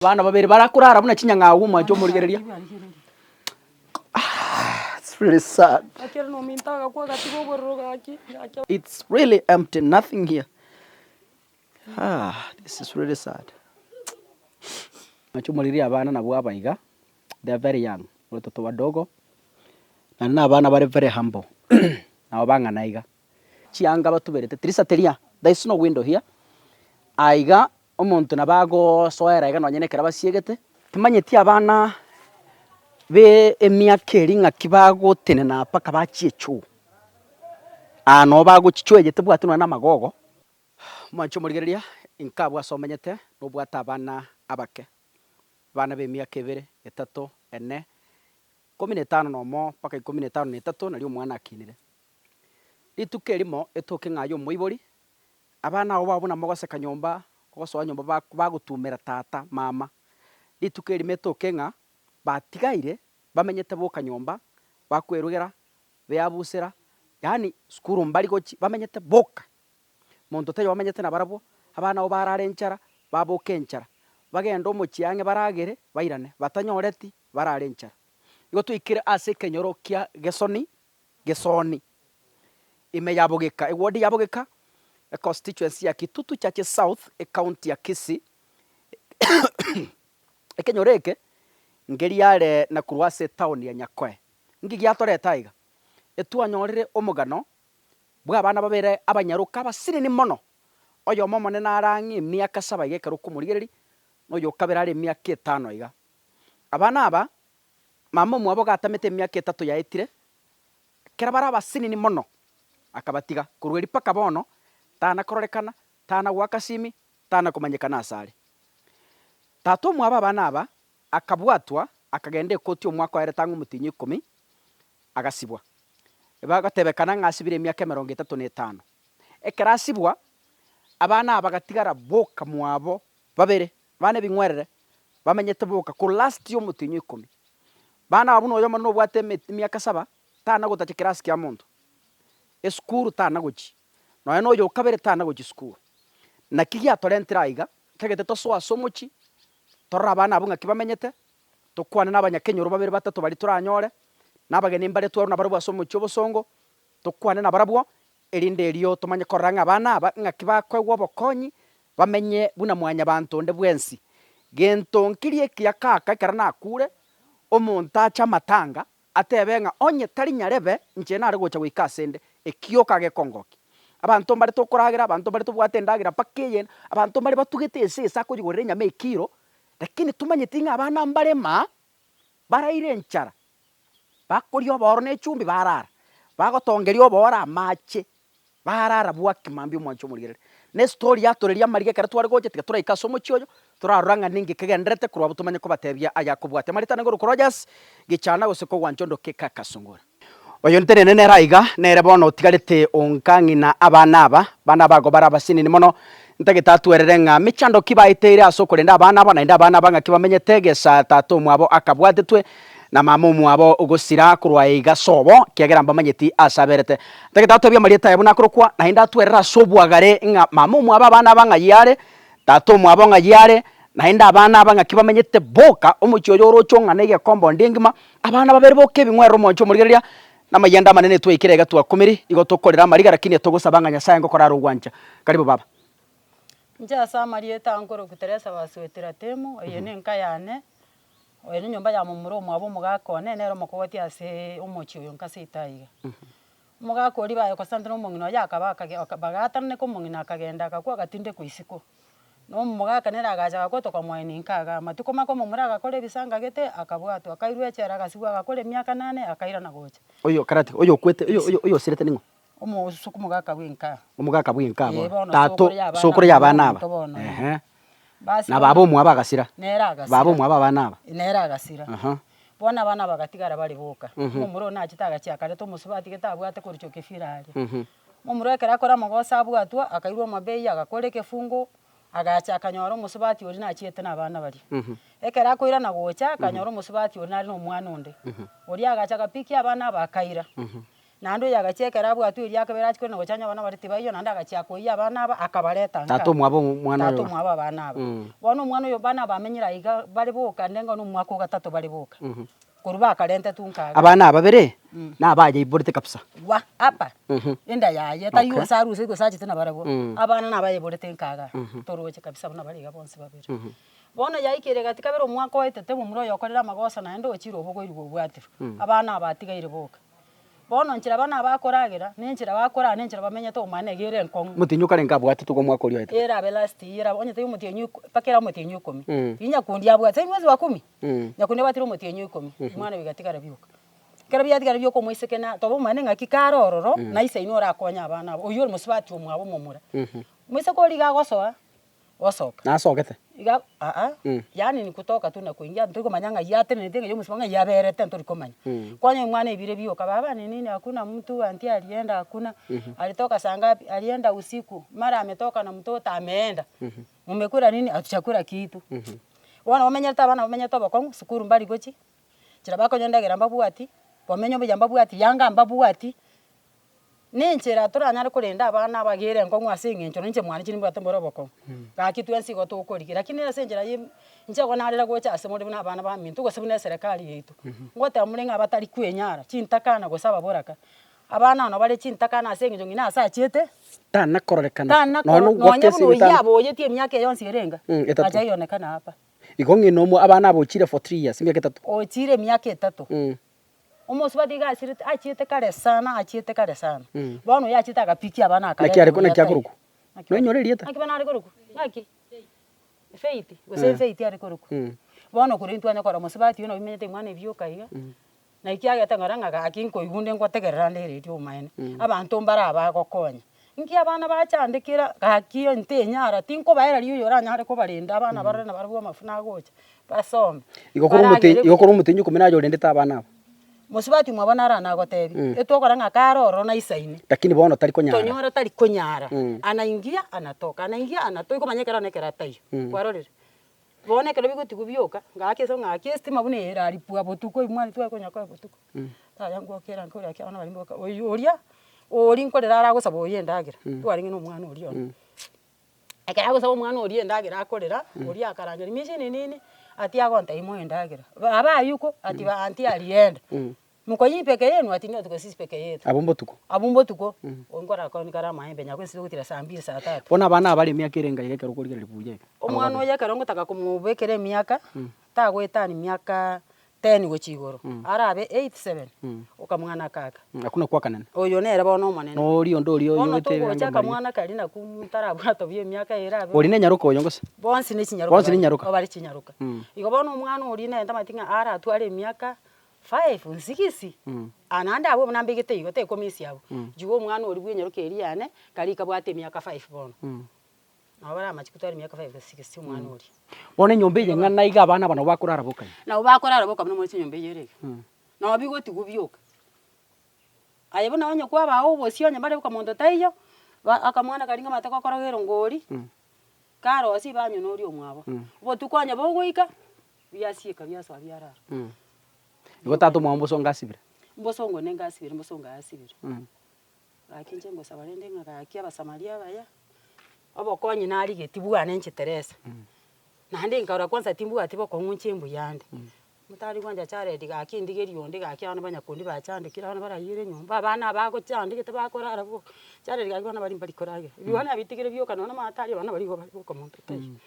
Bana babiri barakurara buna kinyanga umwa cyo murigereria. It's really sad. It's really empty, nothing here. This is really sad. Macho murigereria abana nabo abaiga. They are very young. Watoto wadogo. Na abana bari very humble. Na banga naiga. Chianga batuberete trisateria. There is no window here. Aiga omuntu nabago soera iga nonyenekera basiegete. Tumanyeti abana be emyaka eringa kibago tenena paka bachiechu. No bago chichwegete bwatuna na magogo. Mancho murigereria inkabwa somenyete no bwata abana abake. Bana be emyaka 2, 3, 4, 15 nomo paka 13 nari omwana akinire. Rituke rimo etoke ngayo moibori. Abana abo babona mogose kanyomba gosoa nyomba bagutumira tata mama. Rituke rimo etoke nga batigaire bamenyete boka nyomba bakwerugera beabusera yani skuru mbali gochi bamenyete boka muntu teyo bamenyete na barabo abana abo bararenchara babokenchara bagenda omochiange baragere bairane batanyoreti bararenchara igo tuikire ase kenyorokia gesoni ime yabogeka ewodi yabogeka a constituency ya Kitutu Chache South a county ya Kisii ekenyoreke ngeri yale na kurwase town ya Nyakwe ngigi yatoreta iga etuanyorire omugano bwa abana babere abanyaruka basire ni mono oyo momone narangi emyaka 7 igekero kumurigereri noyo kabera ari emyaka 5 iga abana aba mama mwabo gatamete emyaka 3 yaetire kera bara basini ni mono akabatiga kurweri paka bono tana kororekana tana gwakasimi tana kumanyekana asari tato mwaba abana aba akabwatwa akagende koti omwaka wa eretangu mutinyi 10 agasibwa bagatebekana ngasibire emyaka 35 ekerasibwa abana abagatigara boka mwabo babere bane bingwerere bamenyete boka ku last yo mutinyi 10 bana abuno yo mano bwate emyaka 7 tana gutachekera askia muntu eskuru tana gochi no yo kabere tana gochi skuru na kigia torentira iga kegete tosoa somochi torra abana abunga kibamenyete tokwane n'abanyakenyoro babere batatu bari turanyore n'abageni mbare twaru nabaru basomochi obosongo tokwane na barabwo erinde eriyo tomanye koranga abana aba ngakibakwe bokonyi bamenye buna mwanya bantonde bwensi gento nkirie kia kaka karana akure omuntu acha matanga atebenga onye tari nyarebe nche nare gocha gwikasende ekioka gekongoki abantu mbare tokoragira abantu mbare tobwatendagira pakeyen abantu mbare batugete ese akojigorere nyame ekiro lakini tumanyete nga abana mbarema baraire nchara bakorio boro ne chumbi barara bagotongerio bora mache barara bwaki mambi mwancho murigerere ne story yatoreria marige kare twari goche tika turaika somo chioyo turaranga ningi kegenderete kurwa butumanye ko batebya ayakobwate maritane ngoro korojas gichana goseko gwanchondo keka kasungura oyo ntenene ne raiga nere bono tigarete onkangi na abana aba bana bago barabasini ni mono ntagetatwerere nga michando kibaiteire asokorenda abana aba na inda abana banga kibamenyete gesa tato mwabo akabwatetwe na mama mwabo ugosira kurwa iga sobo kiagera mbamanyeti asaberete ntagetatwebya marieta yabuna kurukwa na inda twerera sobwagare nga mama mwabo abana banga yare tato mwabo nga yare na inda abana banga kibamenyete boka omuchyoyo rochonga nege compound ngima abana babere boke bingwero moncho murigeria na mayenda manene twikirega twakumiri igo tokorera mariga lakini togosabanga nyasaye ngokora rugwancha karibu baba nja sa marieta ankoro kuteresa baswetera temu yene nkayane oyene nyomba ya mumuro mwabo mugakone nero mokoti ase omochi oyo nkase itaiga mugakori bayo kosantana omongino yakabaka bagatane ko mongino akagenda akakwa gatinde kuisiko no mugaka nera agaja gakoto kwa mweni nkaga matuko mako mumura agakore bisanga gete akabwato akairwe chera agasibwa agakore myaka 8 akaira na gocha oyo karate oyo kwete oyo sirete ningo omo suku mugaka bwinka tato sokore yabana aba basi na babo mwaba agasira nera agasira babo mwaba abana aba nera agasira bona abana bagatigara bari boka mumuro nakitaga cyakare to musubati getabwate kuricho kefirari mumuro ekera akora mogosa abwatwa akairwa mabeyi agakore kefungo agacha akanyoro musubati ori nachiete nabana bari ekera akoira na gocha akanyoro musubati ori nari no mwana onde ori agacha gapiki abana bakaira nando yagachekera abwatu iria akabera chikona gochanya bana bari tibayo nanda agachia koia bana aba akabareta nka tato mwabo mwana tato yo mwaba bana aba bono mwana yo bana bamenyira iga bari boka ndenga no mwako gatatu bari boka kuruba akarente tunkaga abana babere na abaje iborete kabisa wa apa enda yaye ta yo saru se go sachi tena barabo abana na baye borete nkaga toroche kabisa bana bari ga bonse babere bono yaikire gatika bero mwako etete mu muro yokorera magosa na endo ochiro obogo irwo bwatiru abana abatigaire boka bono nchira bana bakoragira nenchira bakora nenchira bamenye to mane gire nkong mutinyuka renga bwatu tugo mwako rio ete era belasti era onye te mutinyu pakera mutinyu 10 inya kundi abwa sai mwezi wa 10 nyakundi batiro mutinyu 10 mwana bigatigara biuka kera biatigara biuko mwiseke na tobo mane ngaki karororo na isa inora akonya abana oyo musibati omwabo momura mwiseko liga gosoa osoka na sokete iga yani ni kutoka tu na kuingia ntuko manyanga yate ni tenge yo musibanga yaberete nturiko manya kwanya mwana ibire biuka baba ni nini hakuna mtu anti alienda hakuna alitoka saa ngapi alienda usiku mara ametoka na mtoto ameenda mmekula nini atuchakula kitu wana wamenya tabana wamenya toba kwa sukuru mbali gochi chirabako nyenda geramba bwati wamenyo bya mbabwati yanga mbabwati ninchira turanyara kurenda abana bagire ngo asinge ncho ninche mwana chini bwate mboroboko gakitu ensi go tukuri lakini ira senjira nche go narira gocha ase muri bana abana ba mintu go sebune serikali yetu ngote amurenga batari kwenyara chintakana go saba boraka abana no bari chintakana asinge njo ngina asa chiete tana kororekana no gwatese yabo yeti emyaka yonsi erenga acha yonekana hapa igongi no abana bochire for 3 years imyaka 3 ochire myaka 3 umusubati gasire achiete kare sana bono yachita agapiki abana akare nakiare kuna kyakuruku no nyorerie ta akibana ari kuruku naki feiti gose feiti ari kuruku bono kuri ntwane kora musubati no bimenyete mwana ibyoka iga na ikiaga tangaranga akinko igunde ngwategerera ndere dio maene abantu mbara abagokonya nki abana bachandikira gakiyo ntenyara tinko baera riyo yoranya hari ko barinda abana barana barabwo mafuna gocha basome igokora umutinyu kumena jo ndeta abana abo musibati mwabona arana gotebi etokora ngakaroro na isaine lakini bono tari konyara tonyora tari konyara anaingia anatoka anaingia anatoka manyekera nekera tayo kwarorere bone kero biguti kubyoka ngake so ngake estima bune era aripua botuko imwani twa konyaka botuko ta yangu okera nkore yake abana bari mboka oya ori nkorera aragusaba oyendagira twari ngino mwana ori ono ekera gusaba mwana ori endagira akorera ori akarangera mishi nini ati agonta imo endagira aba yuko ati ba anti alienda muko yipeke yenu ati nyo tukosisi peke yetu abumbo tuko ongora ko ni karama embe nyako sizugutira saa 2 saa 3 bona bana bali myaka irenga yekero kurira libuje omwana oya karongo taka kumubekere myaka tagwetani myaka 10 gochigoro arabe 87 okamwana kaka akuna kwa kanene oyo nera bono monene no rio ndo rio yote ochaka mwana kali na kumutara bwato bye myaka erabe ori ne nyaruko oyo ngose bonsi ne kinyaruka obari kinyaruka igo bono mwana ori ne ndamatinga ara atware myaka 5 6 ananda abo nambigite igo te komisi abo juwo mwana ori bwenyaruka eriane kali kabwate myaka 5 bono abara machikutwari myaka 5 6 mwana ori bone nyombe yenga na iga abana bana bakurara boka na bakurara boka no muri nyombe yereka na bigoti gubyoka ayebo na onyo kwa bawo bosio nya bare boka mondo taiyo akamwana karinga matako korogero ngori karo asi banyu nori omwabo bo tukwanya bo goika byasieka byaso abyarara igo tatu mwambo songa sibire mbosongo nenga asibire mbosonga asibire akinje ngo sabarende nga akia basamaria baya abo konyi nari getibwa nenche Teresa nande ngara kwanza timbu atibo ko ngunchembu yande mutari kwanja chare diga akindigeri yonde ga kyana banyakundi bachande kirana barayire nyumba bana bago chande gete bakora arabo chare diga bana bari bari korage bibana bitigere byo kanona matari bana bari ko muntu tayi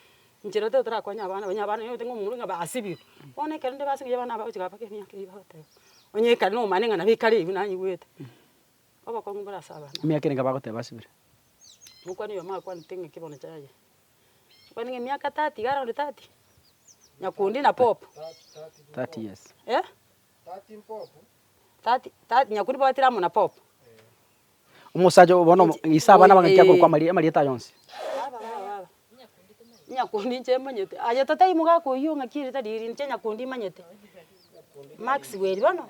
njira te tra kwanya bana yo tengo murunga basibi one kende basinge bana ba uchiga pake myaka ibate onye kano manenga na bikari ibinanyi wete abo ko ngumbara saba myaka nenga bagote basibire mukwani yo makwa ntinge kibone chaje kwani miaka 30 gara uri 30 nyakundi na pop 30 years 30 pop 30 nyakundi batira mu na pop umusajo bono isaba na bangakya kwa marieta yonse nyakundi nche manyete aya tatai muga ko yo ngakire tadiri nche nyakundi manyete Maxwell bano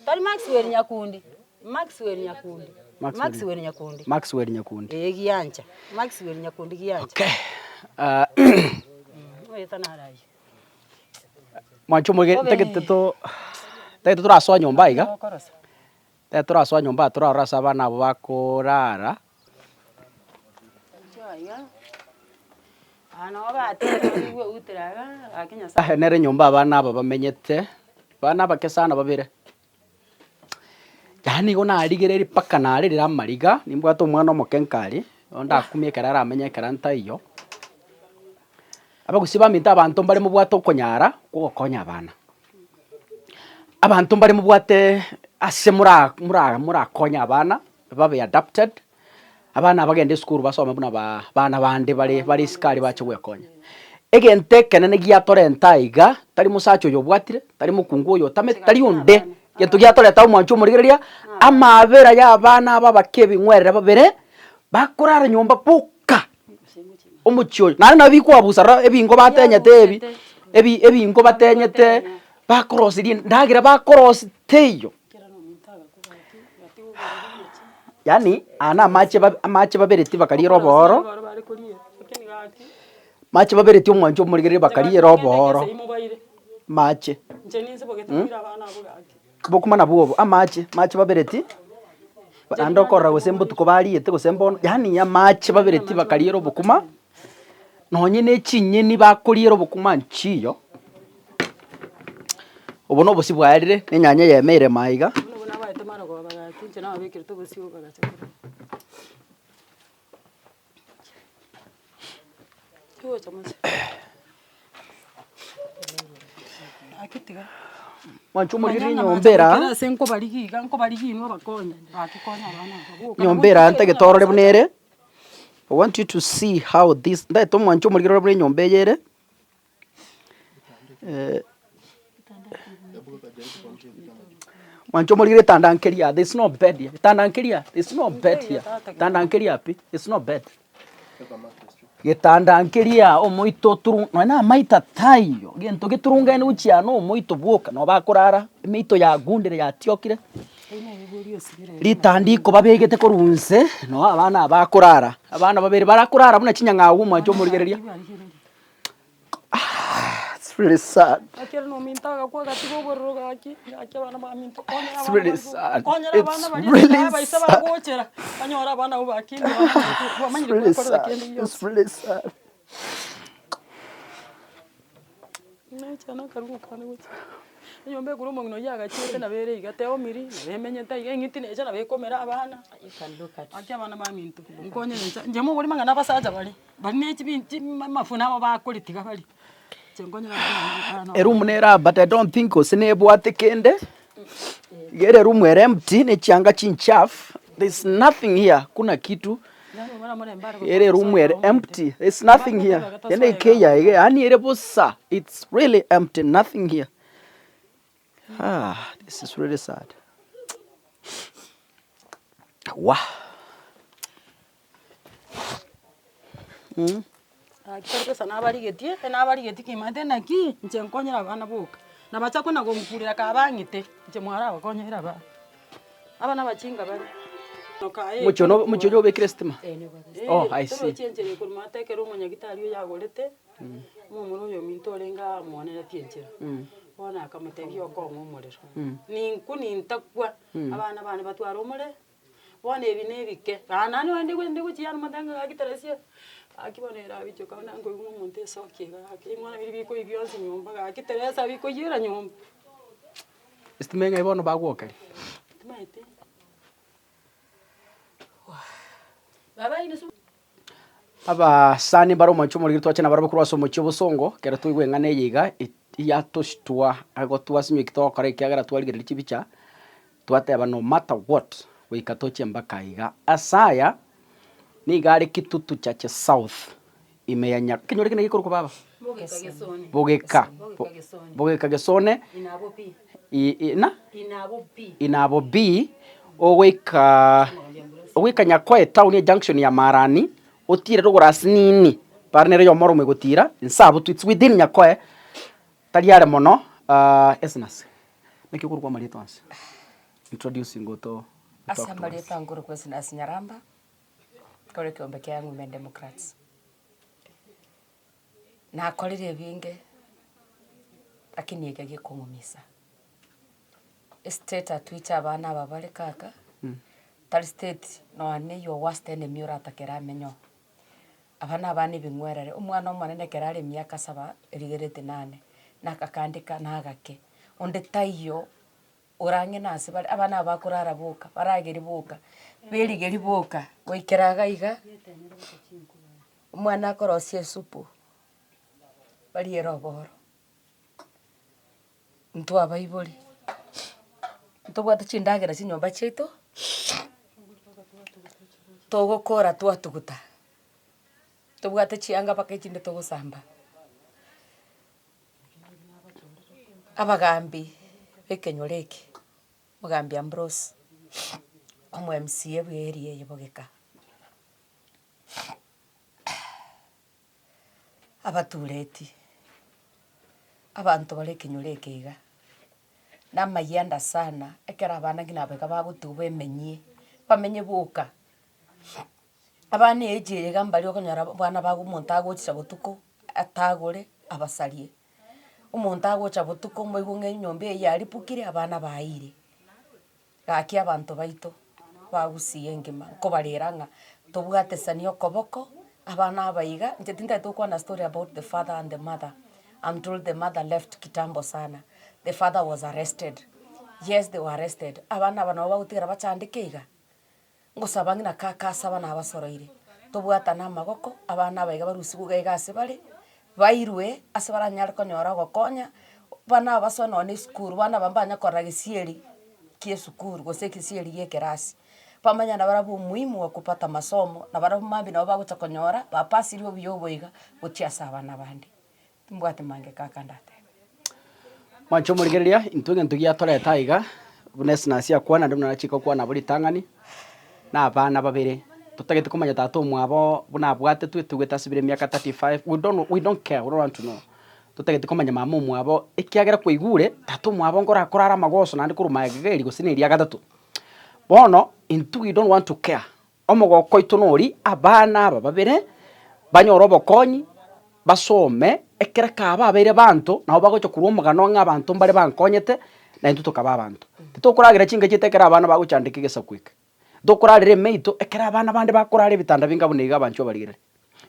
tari Maxwell nyakundi Maxwell nyakundi giyanja Maxwell nyakundi giyanja okay oye tanarai mwancho muge tegeteto turasoa nyomba iga turaswa nyomba turarasa abana abo bakurara nere nyomba abana aba bamenyete bana bake sana babire yani igo narigereri paka narerera amariga nimbwate omwana omokenkari ondakumia ekero aramenya ekero ntaiyo abagusi baminto abanto mbare mobwate okonyara kogokonya abana abanto mbare mobwate ase murakonya abana babe adapted abana bagende esukuru basome buna bana bande bare isikari bache gwekonya egento ekenene giatorenta iga tari mosacha oyo obwatire tari mokungu oyo otamete tari onde gento giatoreta omwancho omorigereria amabera ya abana aba bakebing'werere babere bakorara nyomba boka omochio oyo nare nabikwabusa ebingo batenyete ebingo batenyete bakorosirie ndagera bakorosite iyo yani ana amache babereti bakariera oboro mache babereti omwancho omorigereria bakariera oboro mache bokuma na bwobo amache babereti ande okorora gose mbotuko bariete gose mbono yani amache babereti bakariera obokuma nonye na echinyeni bakoriera obokuma nchiyo obo no obosi bwaerire enyanya yemeire maiga mwancho omorigereria nyombera ntegetorore buna ere I want you to see how this ndaito mwancho omorigereria buna nyomba eye mwancho omorigereria tandankeria there's no bed here tandankeria there's no bed here tandankeria pi it's no bed getandankeria omoito turu na maita tayo gento giturungane uchiana omoito bwoka no bakorara emito ya gundire ya tiokire ritandiko babegete korunse no abana bakorara abana babere barakorara buna chinyang'agu mwancho omorigereria it's really sad. It's really sad. It's really sad. Nyombe kuru mongno yaga chete na bere igate omiri nemenyeta igengiti necha na bekomera abana akya abana bamintu nkonye njemo buri mangana basaza bari nechi binti mafuna abo bakolitiga bari room nera but I don't think osinebwate kende gere room ere empty ne chianga chinchafu there's nothing here kuna kitu ere room ere empty there's nothing here ene ikeya ige ani ere bossa it's really empty nothing here. This is really sad. Wow. Akitaka sana abarigetie kimate naki nche nkonyera abana boka na bachako na gomkurira kabangite nche mwara bakonyera ba abana bachinga bari muchono bekire stima oh I see chenjere kurumate kero munyagitari yagorete mumuro yo mintorenga mwanera tienjera bona akamutebyo ko ngomurero ninkuni ntakwa abana bane batwara umure bona ebinebike anani wende guchiyana matanga agitarasia akibonera bicho kana ngo umuntu sokiga akimwana biri biko ibyonse nyumba akiteresa biko yira nyumba istimenga ibono bagwokari tumaite baba inisu aba sani baro mancho muri twache na baro kurwa somo chobosongo kera tuigwe ngane yiga ya toshtua agotwa sinyo kitokore kyagara twaligira lichibicha twateba no matter what we katoche mbaka iga asaya ni gari kitutu chache south imeyanya kinyore kine gikuru baba bogeka gesone inabo b oweka nyakwa town ya junction ya marani otire rogorasi nini parnere yo moro megotira insabo it's within nyakwa taliare mono esnas nekikuru kwa mali twanse introducing goto asambali tanguru kwa sinas nyaramba kore kiombe kyangu men Democrats na akorire binge lakini yake kongomisa state atwicha abana aba bare kaka tari state noane your worst enemy uratakera amenyo abana abana ibingwerere umwana omonene kerare miaka 7 erigerete 8 nakakandika nagake onde tayo orange nase bari abana bakurara boka barageri boka berigeri boka goikeraga iga umwana akorosie supu bari eroboro ntu abaibori ntobwate chindagera chinyomba cheto togokora twatuguta tobwate chianga paka chinde togosamba abagambi bekenyoreke mugambi Ambrose omu MCA bweri yebogeka abatureti abantu barekenyoreke iga namayanda sana ekera abana gina beka bagutuba emenyie bamenye boka abana ejere gambari okonyara bana bagumonta agocha botuko atagore abasarie umuntu agocha botuko moigunge nyombe yaripukire abana baire gaki abantu baito bagusiye ngima ko bareranga tobwatesani okoboko abana abaiga ntetinda tukona story about the father and the mother. I'm told the mother left kitambo sana. The father was arrested. Yes, they were arrested. Abana bana bagutira bacandikeiga ngosaba ngina kakasa bana abasoroire tobwata na magoko abana abaiga barusi kugaiga asebare bairwe asebara nyarko nyora gokonya bana basona ni school bana bambanya korage sieri kie school goseki sieri yekerasi pamanya na barabu muhimu wa kupata masomo na barabu mambi na bagucha konyora bapasi rio biyoboiga gutia saba na bandi mbwate mange kakandate mancho murigereria intuge ntugia toreta iga bunes na cia kwana ndumna na chiko kwana buri tangani na abana babere tutagete kumanya tatu mwabo buna bwate twitugeta sibire miaka 35 we don't care, we don't want to know tutagete kumanya mama mwabo ikiagera kuigure tatu mwabo ngora kurara magoso na ndikuru geri gusiniria gatatu bono we don't want to care omogoko itunori abana babere banyoro bokonyi basome ekera kaba abere bantu nabo bagocho kurwo mugano ng'abantu mbare bankonyete na into tukaba abantu titokuragira chinga chitekera abana baguchandika igesa kwike dokurarire meito ekera abana bande bakurare bitanda binga buniga bancho barigire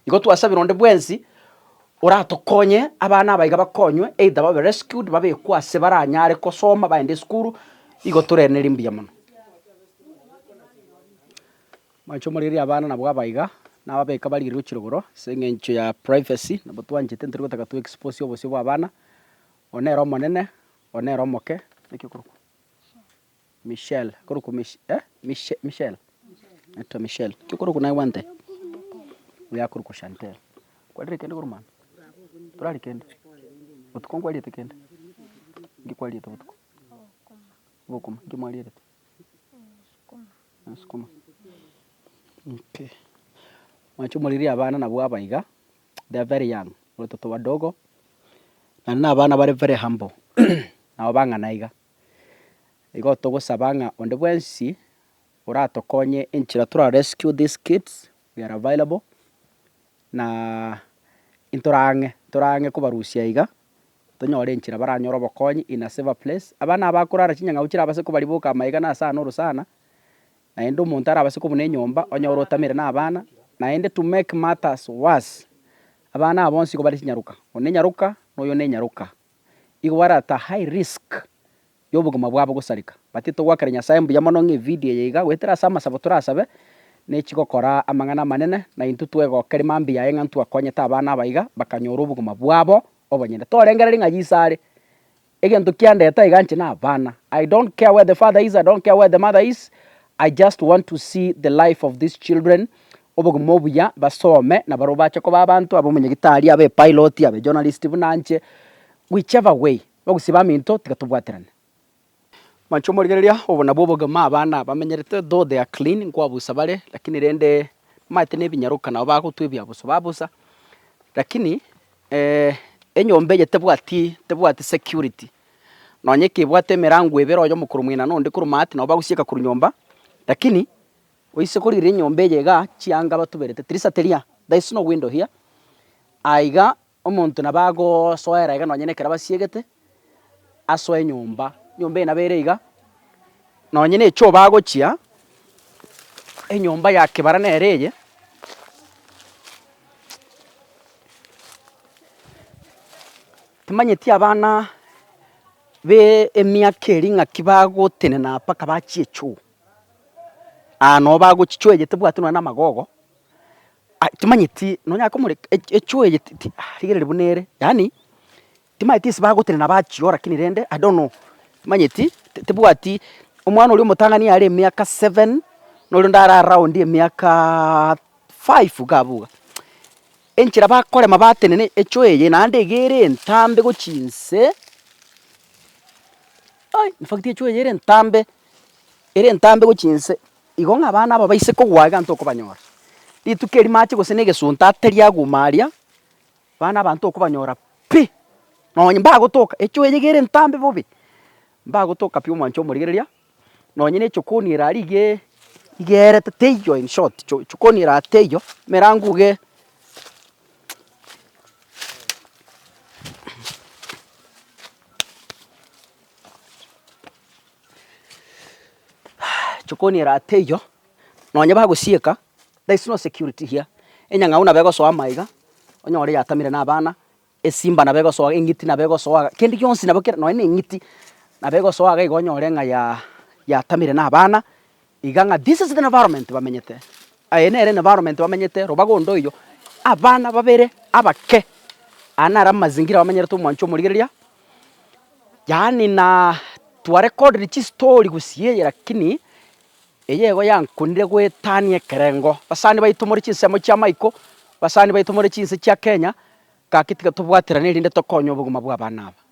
igo twasabira onde bwensi uratokonye abana abaiga bakonywe either babe rescued babe kwase baranyare kosoma baende skuru igo turenera imbia muno macho mariri abana nabwo abaiga nababeka barigire guchirogoro sengencho ya privacy nabo twanjete ntiri gotaka tu expose obosio bwa abana onero monene onero moke nikyo kuruko Michelle kuruko Michelle eto Michelle kyo kuruko na wante uya kuruko Chantel kwadire kende kurumana turali kende utuko kwali tekende ngikwali tuko bokuma ngimwali yetu skuma okay macho muliri abana nabo abaiga they are very young watoto wadogo na abana bari very humble nabo bangana iga igo togosabanga onde bwensi uratokonye inchira tura rescue these kids we are available na intorange kubarusia iga tonyore inchira baranyoro bokonyi in a safe place abana abakurara chinyanga uchira abase kubaribuka maiga na sana nuru sana na endo montara abase kubune nyomba onyoro utamire na abana na ende to make matters worse abana abonsi ko bari nyaruka one nyaruka noyo ne nyaruka igo barata high risk yobuguma bwabo gusarika batito gwakarenya sayembu yamono nge video yiga wetera sama sabotura sabe ne chigokora amangana manene na intu twego keri mambi ya enga twakonyeta abana abaiga bakanyora ubuguma bwabo obonyende torengereri ngayisare egento kiandeta iganche na abana. I don't care where the father is, I don't care where the mother is, I just want to see the life of these children obuguma obuya basome na barobache ko babantu abomenye gitari abe pilot abe journalist bunanche whichever way bagusiba minto tikatubwaterana mancho morigereria obona bobogama abana bamenyerete though they are clean kwabusa bare lakini rende mate ne binyaruka nabo bagutwibya buso babusa lakini enyombe yetebwati security nonyeke bwate merangu ebero yo mukuru mwina nonde kuru mate nabo bagusika kuru nyomba lakini oise kuri ire nyombe yega chianga batuberete trisateria there is no window here aiga omuntu nabago soera iga nonyenekera basiegete asoe nyomba ina bere iga nonye na echo bagochia enyomba ya kebara nereye timanyeti abana be emiaka eri ng'aki bagotenena mpaka bachia echo no bagochicho eye tibwatwa na magogo timanyeti nonya komore echo eye rigerere bunere yani timanyeti isi bagotenena bachio lakini rende I don't know timanyeti tibwati omwana ori omotang'ani are emiaka 7 nori ndara around emiaka 5 gabuga enchera bakorema batenene echo eye naende egere entambe gochinse in fact echo eye ere entambe gochinse igo ng'a abana aba baise kogwa iga ntokobanyora rituko eri mache gose na egesunta teriagumaria bana aba ntokobanyora pi nonye mbagotoka echo eye gere entambe bobe mbagotoka pi omwancho omorigereria nonye na echokoni erari igerete teiyo in short chokoni erate teiyo meranguge chokoni erate teiyo nonye bagosieka there is no security here enyang'au nabegosoa maiga onyore yatamire na abana esimba nabegosoa eng'iti nabegosoa kende gionsi nabo nonye na eng'iti nabegosoa iga onyore ng'a yatamire na abana iga ng'a this is the environment bamenyete nere environment bamenyete robagondo iyo abana babere abake anara mazingira bamenyerete omwancho omorigereria yani na twarecord richi story gusie lakini eyego yankunire gwetania ekerengo basani baitomore chinsemo chia maiko basani baitomore chinse chia Kenya kakitiga tobwaterane rinde tokonya obogima bwa abana aba.